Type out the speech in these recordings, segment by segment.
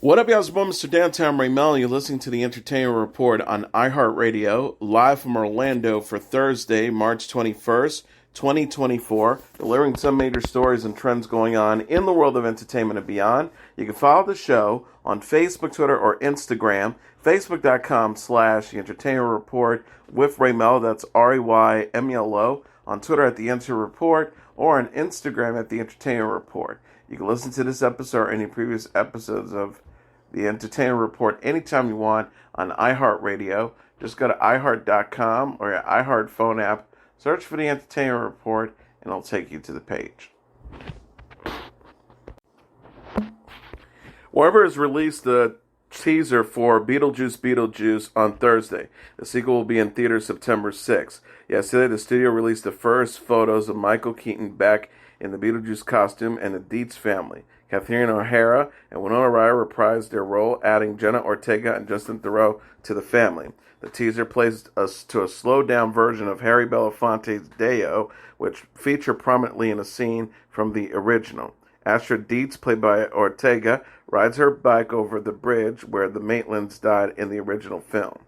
What up, y'all? It's Mr. Downtown Ray Melo. You're listening to the Entertainment Report on iHeartRadio, live from Orlando for Thursday, March 21st, 2024, delivering some major stories and trends going on in the world of entertainment and beyond. You can follow the show on Facebook, Twitter, or Instagram, facebook.com/The Entertainment Report with Ray Melo, that's RAYMELO, on Twitter at The Enter Report, or on Instagram at The Entertainment Report. You can listen to this episode or any previous episodes of The Entertainment Report anytime you want on iHeartRadio. Just go to iHeart.com or your iHeart phone app, search for The Entertainment Report, and it'll take you to the page. Warner has released the teaser for Beetlejuice Beetlejuice on Thursday. The sequel will be in theaters September 6th. Yesterday, the studio released the first photos of Michael Keaton back in the Beetlejuice costume and the Dietz family. Catherine O'Hara and Winona Ryder reprised their role, adding Jenna Ortega and Justin Theroux to the family. The teaser plays us to a slowed-down version of Harry Belafonte's Deo, which feature prominently in a scene from the original. Astrid Dietz, played by Ortega, rides her bike over the bridge where the Maitlands died in the original film.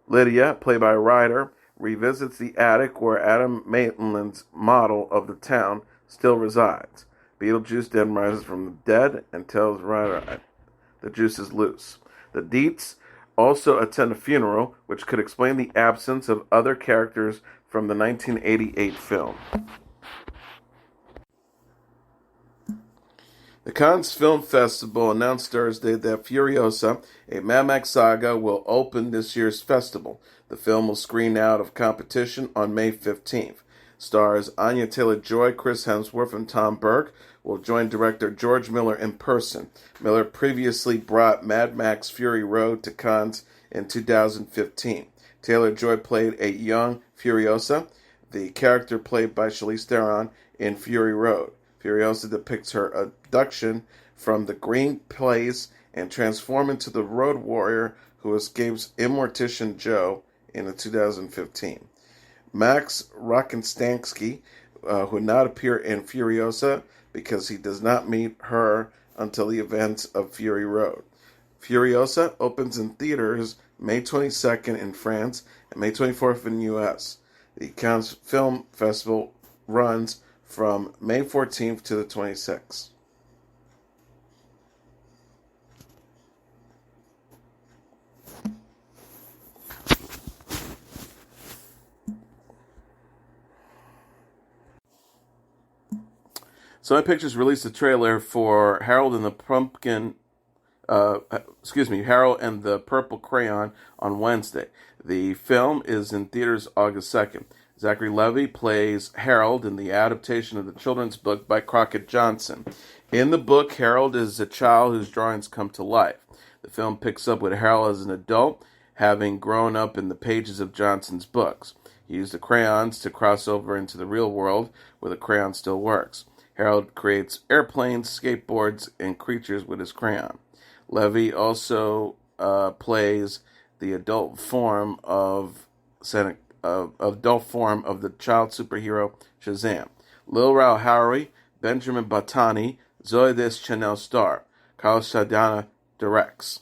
Lydia, played by Ryder, revisits the attic where Adam Maitland's model of the town still resides. Beetlejuice then rises from the dead and tells Ryder the juice is loose. The Dietz also attend a funeral, which could explain the absence of other characters from the 1988 film. The Cannes Film Festival announced Thursday that Furiosa, a Mad Max saga, will open this year's festival. The film will screen out of competition on May 15th. Stars Anya Taylor-Joy, Chris Hemsworth, and Tom Burke will join director George Miller in person. Miller previously brought Mad Max Fury Road to Cannes in 2015. Taylor-Joy played a young Furiosa, the character played by Charlize Theron in Fury Road. Furiosa depicts her abduction from the Green Place and transformed into the road warrior who escapes Immortician Joe in 2015. Max Rockenstansky, who would not appear in Furiosa because he does not meet her until the events of Fury Road. Furiosa opens in theaters May 22nd in France and May 24th in the U.S. The Cannes Film Festival runs from May 14th to the 26th. Sony Pictures released a trailer for Harold and the Purple Crayon on Wednesday. The film is in theaters August 2nd. Zachary Levi plays Harold in the adaptation of the children's book by Crockett Johnson. In the book, Harold is a child whose drawings come to life. The film picks up with Harold as an adult, having grown up in the pages of Johnson's books. He used the crayons to cross over into the real world, where the crayon still works. Harold creates airplanes, skateboards, and creatures with his crayon. Levy also plays the adult form of the child superhero Shazam. Lil Rao Howery, Benjamin Batani, Zoe Deschanel star. Carlos Saldana directs.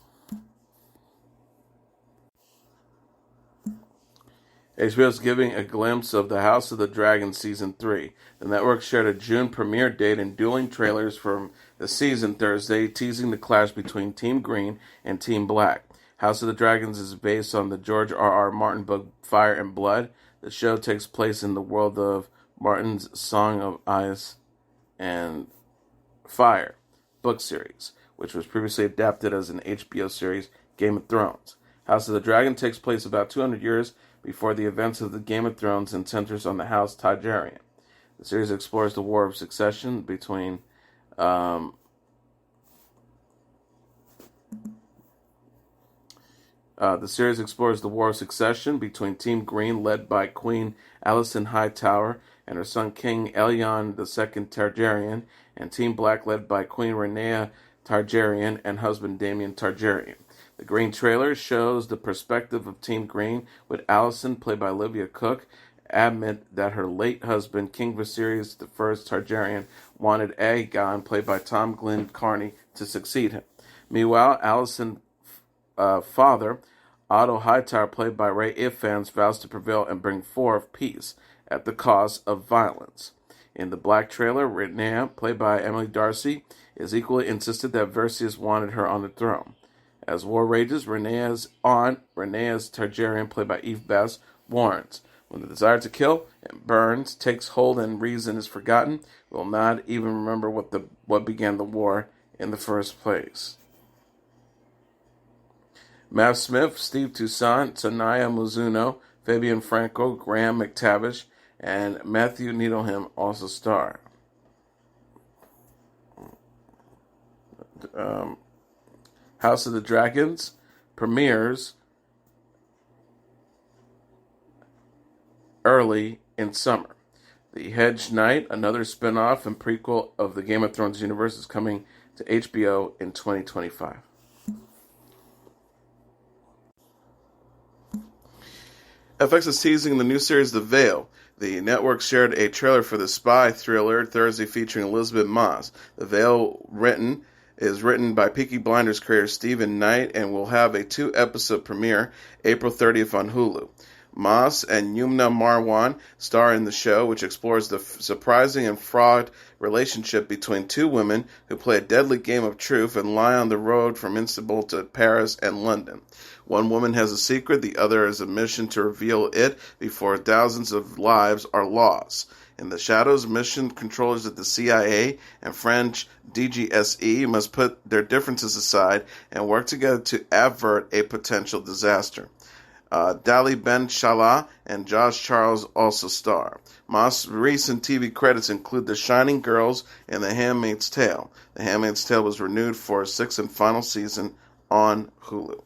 HBO is giving a glimpse of the House of the Dragon Season 3. The network shared a June premiere date and dueling trailers from the season Thursday, teasing the clash between Team Green and Team Black. House of the Dragons is based on the George R.R. Martin book Fire and Blood. The show takes place in the world of Martin's Song of Ice and Fire book series, which was previously adapted as an HBO series, Game of Thrones. House of the Dragon takes place about 200 years before the events of the Game of Thrones and centers on the House Targaryen. The series explores the War of Succession between Team Green, led by Queen Alicent Hightower and her son King Aegon II Targaryen, and Team Black, led by Queen Rhaenyra Targaryen and husband Daemon Targaryen. The Green trailer shows the perspective of Team Green, with Alicent, played by Olivia Cook, admit that her late husband, King Viserys I Targaryen, wanted Aegon, played by Tom Glyn Carney, to succeed him. Meanwhile, Allison's father, Otto Hightower, played by Ray Ifans, vows to prevail and bring forth peace at the cost of violence. In the Black trailer, Renea, played by Emily Darcy, is equally insisted that Versius wanted her on the throne. As war rages, Renea's aunt, Renea's Targaryen, played by Eve Best, warns, when the desire to kill and burns takes hold and reason is forgotten, we will not even remember what began the war in the first place. Matt Smith, Steve Toussaint, Sanaya Mizuno, Fabian Franco, Graham McTavish, and Matthew Needleham also star. House of the Dragons premieres early in summer. The Hedge Knight, another spin-off and prequel of the Game of Thrones universe, is coming to HBO in 2025. FX is teasing the new series The Veil. The network shared a trailer for the spy thriller Thursday featuring Elisabeth Moss. The Veil is written by Peaky Blinders creator Stephen Knight and will have a 2-episode premiere April 30th on Hulu. Moss and Yumna Marwan star in the show, which explores the surprising and fraught relationship between two women who play a deadly game of truth and lie on the road from Istanbul to Paris and London. One woman has a secret, the other has a mission to reveal it before thousands of lives are lost. In the shadows, mission controllers at the CIA and French DGSE must put their differences aside and work together to avert a potential disaster. Dali Ben Shala and Josh Charles also star. Moss' recent TV credits include The Shining Girls and The Handmaid's Tale. The Handmaid's Tale was renewed for a 6th and final season on Hulu.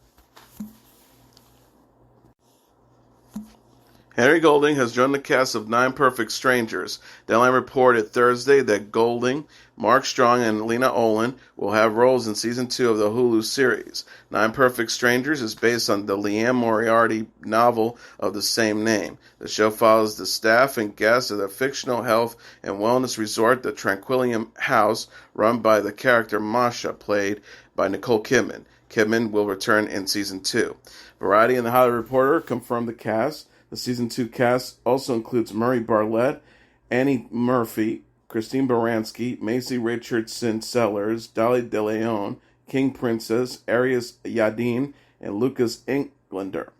Henry Golding has joined the cast of Nine Perfect Strangers. Deadline reported Thursday that Golding, Mark Strong, and Lena Olin will have roles in Season 2 of the Hulu series. Nine Perfect Strangers is based on the Liam Moriarty novel of the same name. The show follows the staff and guests at a fictional health and wellness resort, the Tranquillium House, run by the character Masha, played by Nicole Kidman. Kidman will return in Season 2. Variety and The Hollywood Reporter confirmed the cast. The Season 2 cast also includes Murray Bartlett, Annie Murphy, Christine Baranski, Macy Richardson Sellers, Dolly DeLeon, King Princess, Arias Yadin, and Lucas Englander.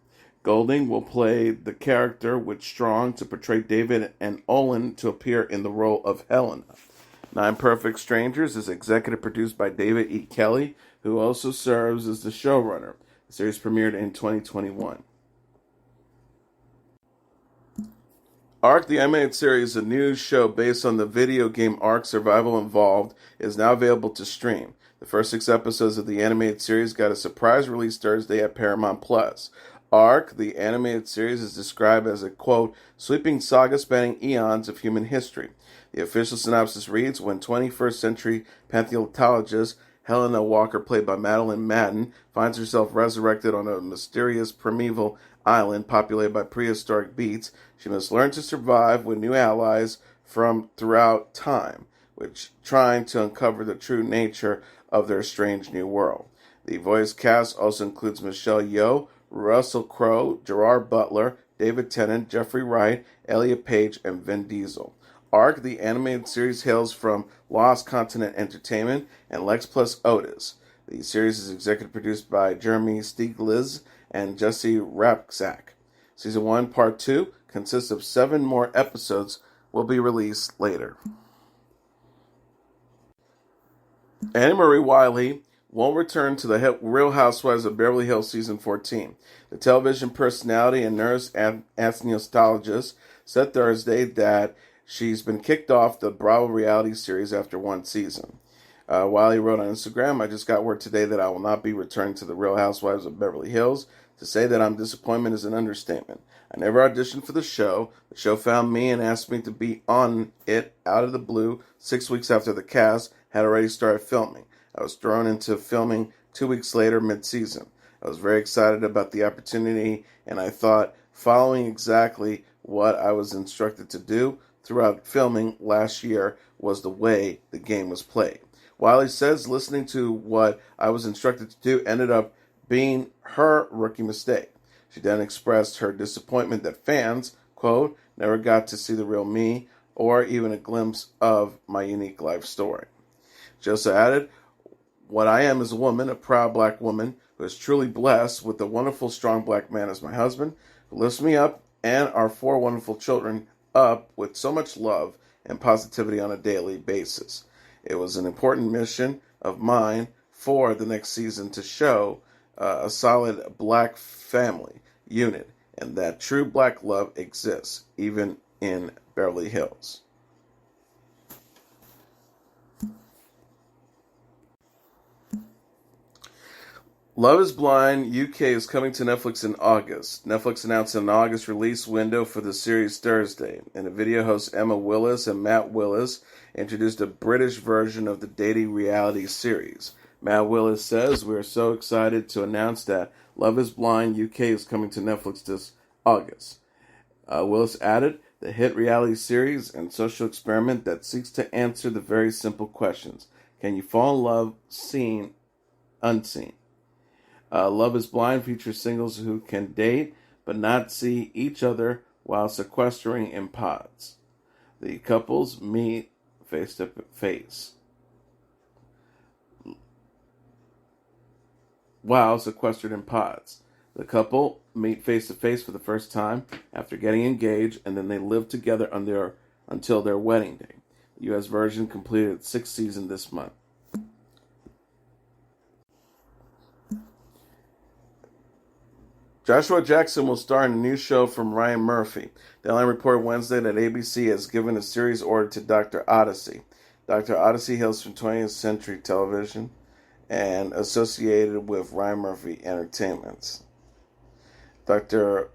Golding will play the character with Strong to portray David and Olin to appear in the role of Helena. Nine Perfect Strangers is executive produced by David E. Kelly, who also serves as the showrunner. The series premiered in 2021. Ark, the animated series, a new show based on the video game Ark Survival Involved, is now available to stream. The first 6 episodes of the animated series got a surprise release Thursday at Paramount+. Ark, the animated series, is described as a, quote, sweeping saga spanning eons of human history. The official synopsis reads, when 21st century paleontologist Helena Walker, played by Madeline Madden, finds herself resurrected on a mysterious primeval island populated by prehistoric beasts, she must learn to survive with new allies from throughout time, which trying to uncover the true nature of their strange new world. The voice cast also includes Michelle Yeoh, Russell Crowe, Gerard Butler, David Tennant, Jeffrey Wright, Elliot Page, and Vin Diesel. Ark, the animated series, hails from Lost Continent Entertainment and Lex Plus Otis. The series is executive produced by Jeremy Stieglitz and Jesse Rapczak. Season 1, Part 2 consists of 7 more episodes, will be released later. Annemarie Wiley won't return to the Real Housewives of Beverly Hills Season 14. The television personality and nurse anesthesiologist said Thursday that she's been kicked off the Bravo reality series after 1 season. Wiley wrote on Instagram, I just got word today that I will not be returning to the Real Housewives of Beverly Hills. To say that I'm disappointed is an understatement. I never auditioned for the show. The show found me and asked me to be on it out of the blue 6 weeks after the cast had already started filming. I was thrown into filming 2 weeks later mid-season. I was very excited about the opportunity, and I thought following exactly what I was instructed to do throughout filming last year was the way the game was played. Wiley says listening to what I was instructed to do ended up being her rookie mistake. She then expressed her disappointment that fans, quote, never got to see the real me or even a glimpse of my unique life story. She also added, what I am is a woman, a proud black woman who is truly blessed with a wonderful, strong black man as my husband, who lifts me up and our 4 wonderful children up with so much love and positivity on a daily basis. It was an important mission of mine for the next season to show a solid black family unit and that true black love exists even in Beverly Hills. Love is Blind UK is coming to Netflix in August. Netflix announced an August release window for the series Thursday. In a video, hosts Emma Willis and Matt Willis introduced a British version of the dating reality series. Matt Willis says, we are so excited to announce that Love is Blind UK is coming to Netflix this August. Willis added, the hit reality series and social experiment that seeks to answer the very simple questions. Can you fall in love seen, unseen? Love is Blind features singles who can date but not see each other while sequestering in pods. The couples meet face to face while sequestered in pods. The couple meet face to face for the first time after getting engaged, and then they live together until their wedding day. The U.S. version completed its 6th season this month. Joshua Jackson will star in a new show from Ryan Murphy. The line reported Wednesday that ABC has given a series order to Dr. Odyssey. Dr. Odyssey hails from 20th Century Television and associated with Ryan Murphy Entertainments. Dr.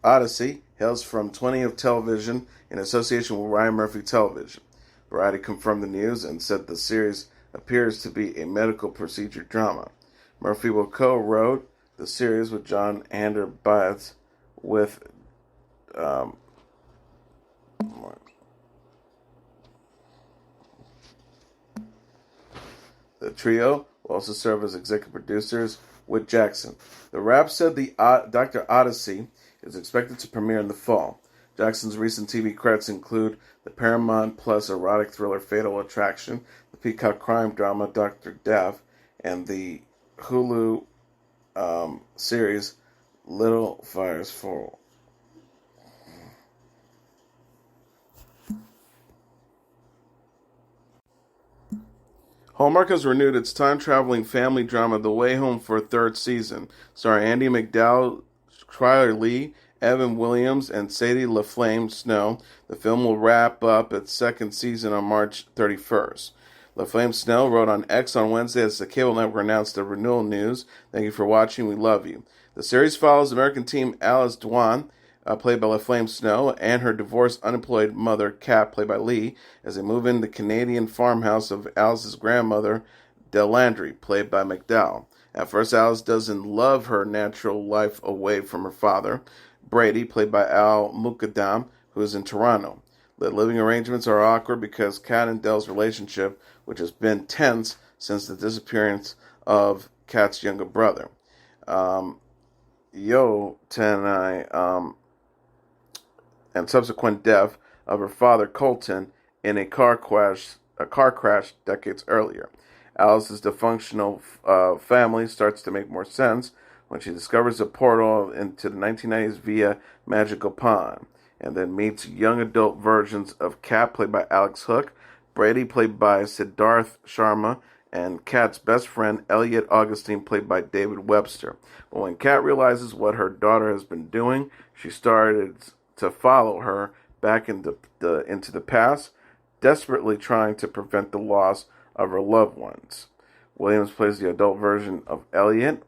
Odyssey hails from 20th Television in association with Ryan Murphy Television. Variety confirmed the news and said the series appears to be a medical procedure drama. Murphy will co-wrote the series with John Anderbath with the trio will also serve as executive producers with Jackson. The Wrap said the Dr. Odyssey is expected to premiere in the fall. Jackson's recent TV credits include the Paramount Plus erotic thriller Fatal Attraction, the Peacock crime drama Dr. Death, and the Hulu series Little Fires Fall. Hallmark has renewed its time-traveling family drama The Way Home for a 3rd season, starring Andie MacDowell, Schuyler Lee, Evan Williams, and Sadie LaFlame Snow. The film will wrap up its 2nd season on March 31st. LaFlame Snow wrote on X on Wednesday as the cable network announced the renewal news. Thank you for watching. We love you. The series follows American teen Alice Dwan, played by LaFlame Snow, and her divorced, unemployed mother, Kat, played by Lee, as they move in the Canadian farmhouse of Alice's grandmother, Delandry, played by MacDowell. At first, Alice doesn't love her natural life away from her father, Brady, played by Al Mukadam, who is in Toronto. The living arrangements are awkward because Kat and Dell's relationship, which has been tense since the disappearance of Kat's younger brother, Yo Tenai, and subsequent death of her father Colton in a car crash decades earlier. Alice's dysfunctional family starts to make more sense when she discovers a portal into the 1990s via Magical Pond, and then meets young adult versions of Kat, played by Alex Hook, Brady, played by Siddharth Sharma, and Kat's best friend, Elliot Augustine, played by David Webster. But when Kat realizes what her daughter has been doing, she started to follow her back into the past, desperately trying to prevent the loss of her loved ones. Williams plays the adult version of Elliot.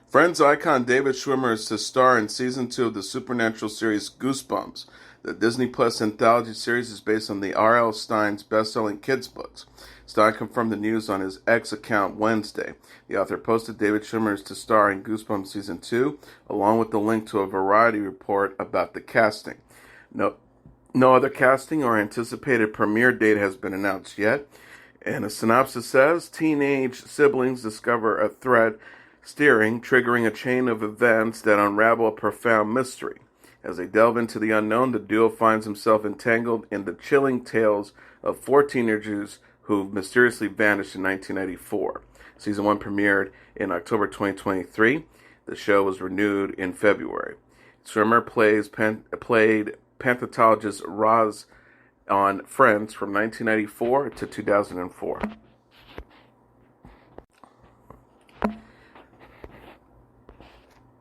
Friends icon David Schwimmer is to star in Season 2 of the supernatural series Goosebumps. The Disney Plus anthology series is based on the R.L. Stine's best-selling kids' books. Stein confirmed the news on his X account Wednesday. The author posted David Schwimmer to star in Goosebumps Season 2, along with the link to a Variety report about the casting. No other casting or anticipated premiere date has been announced yet. And a synopsis says, teenage siblings discover a threat steering, triggering a chain of events that unravel a profound mystery. As they delve into the unknown, the duo finds himself entangled in the chilling tales of 4 teenagers who mysteriously vanished in 1994. Season 1 premiered in October 2023. The show was renewed in February. Schwimmer played panthologist Roz on Friends from 1994 to 2004.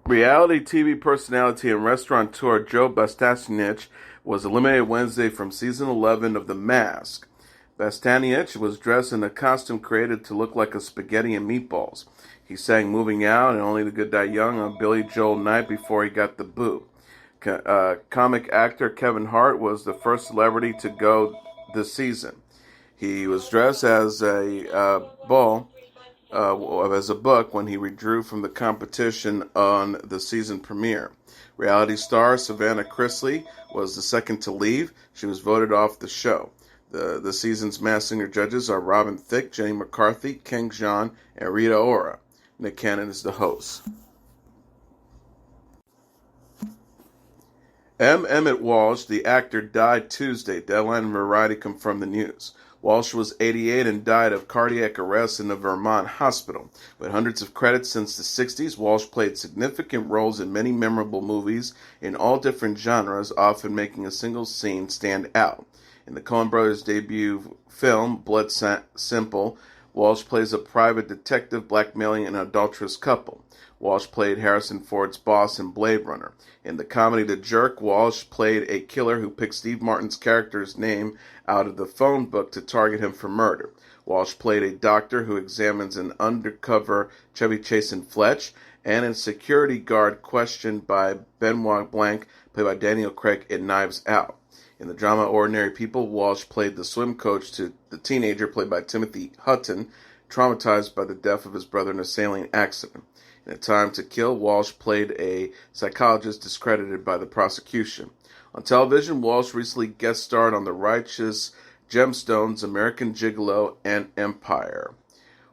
Reality TV personality and restaurateur Joe Bastianich was eliminated Wednesday from season 11 of The Mask. Bastianich was dressed in a costume created to look like a spaghetti and meatballs. He sang Moving Out and Only the Good Die Young on Billy Joel night before he got the boot. Comic actor Kevin Hart was the first celebrity to go this season. He was dressed as a book when he withdrew from the competition on the season premiere. Reality star Savannah Chrisley was the second to leave. She was voted off the show. The season's Masked Singer judges are Robin Thicke, Jenny McCarthy, Ken Jeong, and Rita Ora. Nick Cannon is the host. Emmet Walsh, the actor, died Tuesday. Deadline and Variety confirmed the news. Walsh was 88 and died of cardiac arrest in a Vermont hospital. With hundreds of credits since the 60s, Walsh played significant roles in many memorable movies in all different genres, often making a single scene stand out. In the Coen brothers' debut film, Blood Simple, Walsh plays a private detective blackmailing an adulterous couple. Walsh played Harrison Ford's boss in Blade Runner. In the comedy The Jerk, Walsh played a killer who picked Steve Martin's character's name out of the phone book to target him for murder. Walsh played a doctor who examines an undercover Chevy Chase in Fletch, and a security guard questioned by Benoit Blanc, played by Daniel Craig in Knives Out. In the drama Ordinary People, Walsh played the swim coach to the teenager, played by Timothy Hutton, traumatized by the death of his brother in a sailing accident. In A Time to Kill, Walsh played a psychologist discredited by the prosecution. On television, Walsh recently guest starred on The Righteous Gemstones, American Gigolo, and Empire.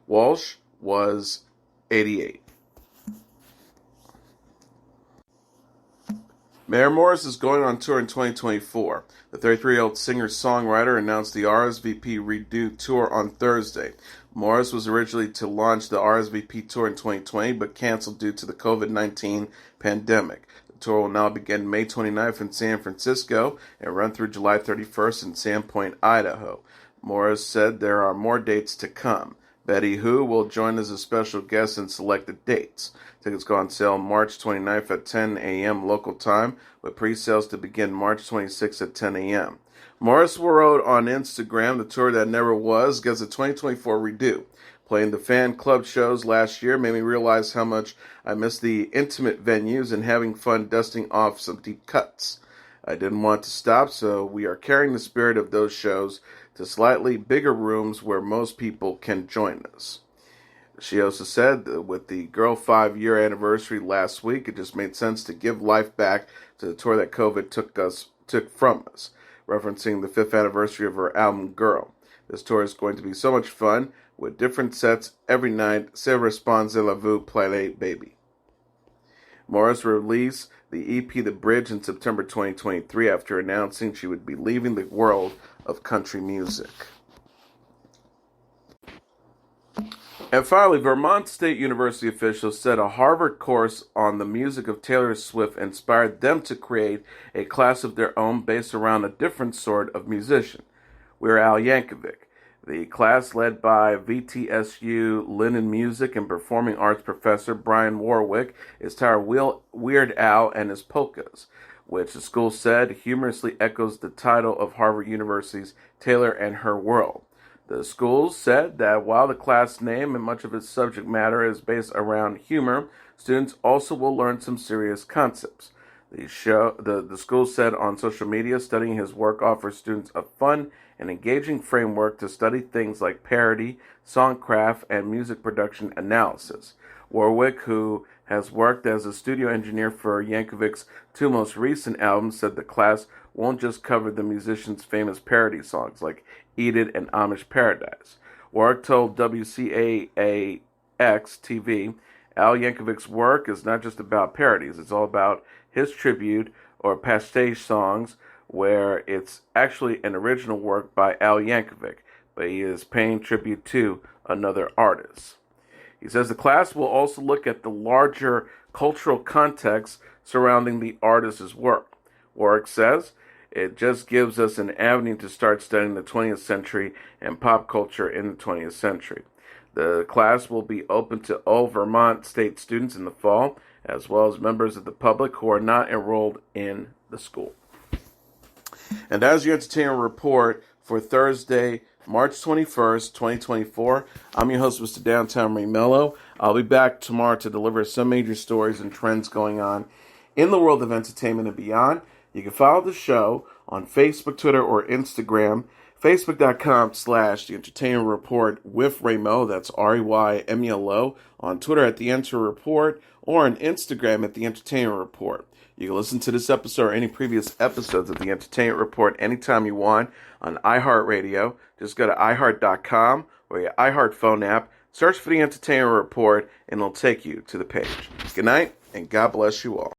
Walsh was 88. Maren Morris is going on tour in 2024. The 33-year-old singer-songwriter announced the RSVP Redux tour on Thursday. Morris was originally to launch the RSVP tour in 2020, but canceled due to the COVID-19 pandemic. The tour will now begin May 29th in San Francisco and run through July 31st in Sandpoint, Idaho. Morris said there are more dates to come. Betty Who will join as a special guest in selected dates. Tickets go on sale March 29th at 10 a.m. local time, with pre-sales to begin March 26th at 10 a.m. Morris wrote on Instagram, the tour that never was gets a 2024 redo. Playing the fan club shows last year made me realize how much I miss the intimate venues and having fun dusting off some deep cuts. I didn't want to stop, so we are carrying the spirit of those shows to slightly bigger rooms where most people can join us. She also said that with the Girl 5-year anniversary last week, it just made sense to give life back to the tour that COVID took from us, referencing the 5th anniversary of her album Girl. This tour is going to be so much fun, with different sets every night. C'est Responsez-vous, Play Baby. Morris released the EP The Bridge in September 2023 after announcing she would be leaving the world of country music. And finally, Vermont State University officials said a Harvard course on the music of Taylor Swift inspired them to create a class of their own based around a different sort of musician. We're Al Yankovic. The class, led by VTSU Linen Music and Performing Arts professor Brian Warwick, is titled Weird Al and His Polkas, which the school said humorously echoes the title of Harvard University's Taylor and Her World. The school said that while the class name and much of its subject matter is based around humor, students also will learn some serious concepts. The school said on social media, studying his work offers students a fun and engaging framework to study things like parody, songcraft, and music production analysis. Warwick, who has worked as a studio engineer for Yankovic's two most recent albums, said the class won't just cover the musician's famous parody songs like Eat It and Amish Paradise. Warwick told WCAAX TV, Al Yankovic's work is not just about parodies, it's all about his tribute or pastiche songs where it's actually an original work by Al Yankovic, but he is paying tribute to another artist. He says the class will also look at the larger cultural context surrounding the artist's work. Warwick says, it just gives us an avenue to start studying the 20th century and pop culture in the 20th century. The class will be open to all Vermont State students in the fall, as well as members of the public who are not enrolled in the school. And that is your entertainment report for Thursday, March 21st, 2024. I'm your host, Mr. Downtown Melo. I'll be back tomorrow to deliver some major stories and trends going on in the world of entertainment and beyond. You can follow the show on Facebook, Twitter, or Instagram. Facebook.com/The Entertainment Report with Raymo. That's REYMELO. On Twitter at The Enter Report, or on Instagram at The Entertainment Report. You can listen to this episode or any previous episodes of The Entertainment Report anytime you want on iHeartRadio. Just go to iHeart.com or your iHeart phone app, search for The Entertainment Report, and it'll take you to the page. Good night, and God bless you all.